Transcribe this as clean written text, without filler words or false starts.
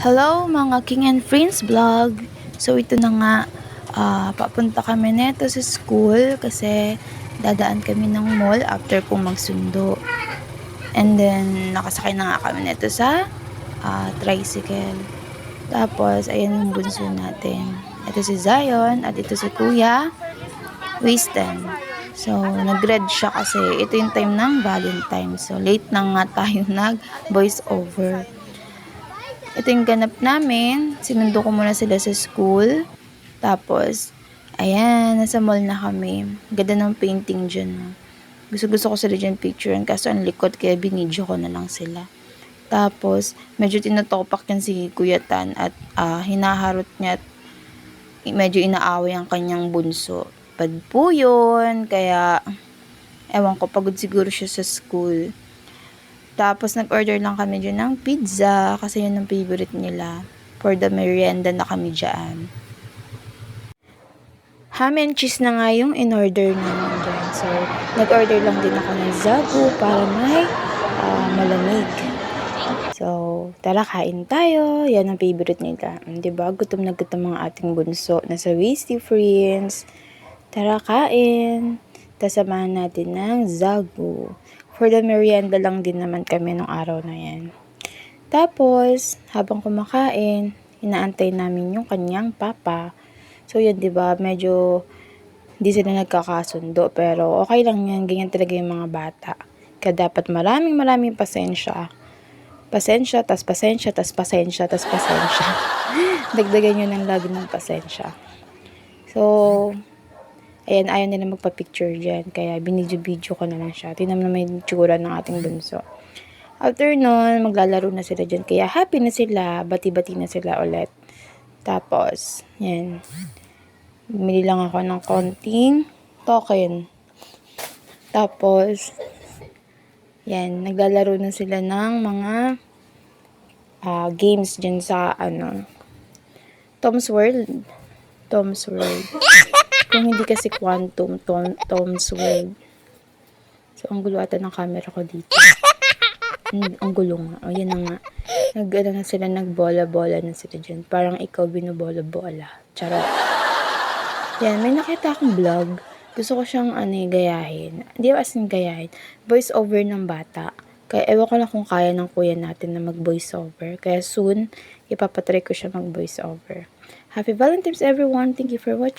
Hello mga King and Friends vlog. So ito na nga, papunta kami neto sa school kasi dadaan kami ng mall after kong magsundo. And then nakasakay na nga kami neto sa tricycle. Tapos ayan yung bunso natin. Ito si Zion at ito si Kuya Wisten. So nag-red siya kasi ito yung time ng Valentine. So late na nga tayo nag voice over. Ito yung ganap namin. Sinundo ko muna sila sa school. Tapos, ayan, nasa mall na kami. Ganda ng painting dyan. Gusto ko sila dyan picturean. Kaso ang likod, kaya binidyo ko na lang sila. Tapos, medyo tinutopak yan si Kuya Tan. At hinaharot niya at medyo inaaway ang kanyang bunso. Bad po yun. Kaya, ewan ko, pagod siguro siya sa school. Tapos, nag-order lang kami dyan ng pizza kasi yun ang favorite nila. For the merienda na kami dyan. Ham and cheese na nga yung in-order namin dyan. So, nag-order lang din ako ng zagu para may malamig. So, tara kain tayo. Yan ang favorite nila. Diba? Gutom na gutom ang ating bunso. Nasa Wasty Friends. Tara kain. Tasamahan natin ng zagu. For the merienda lang din naman kami nung araw na yan. Tapos, habang kumakain, inaantay namin yung kanyang papa. So, yan, diba? Medyo hindi sila nagkakasundo. Pero, okay lang yan. Ganyan talaga yung mga bata. Kaya dapat maraming pasensya. Pasensya, tas pasensya, tas pasensya, tas pasensya. Dagdagan nyo ng lagi ng pasensya. So, ayan, ayaw nila magpa-picture dyan. Kaya binidyo-video ko na lang siya. Tingnan naman yung tsura ng ating bunso. After nun, maglalaro na sila dyan. Kaya happy na sila. Bati-bati na sila ulit. Tapos, yan. Bumili lang ako ng konting token. Tapos, yan. Naglalaro na sila ng mga games dyan sa, Tom's World. Tom's World. Kung hindi kasi Quantum, Tom's World. So, ang gulo ata ng camera ko dito. Ang gulo nga. O, yan na nga. Na sila, nagbola-bola na sila dyan. Parang ikaw binubola-bola. Charot. Yan, may nakita akong vlog. Gusto ko siyang, gayahin. Hindi as in gayahin. Voice over ng bata. Kaya, ewan ko na kung kaya ng kuya natin na mag-voice over. Kaya soon, ipapatry ko siya mag-voice over. Happy Valentine's everyone. Thank you for watching.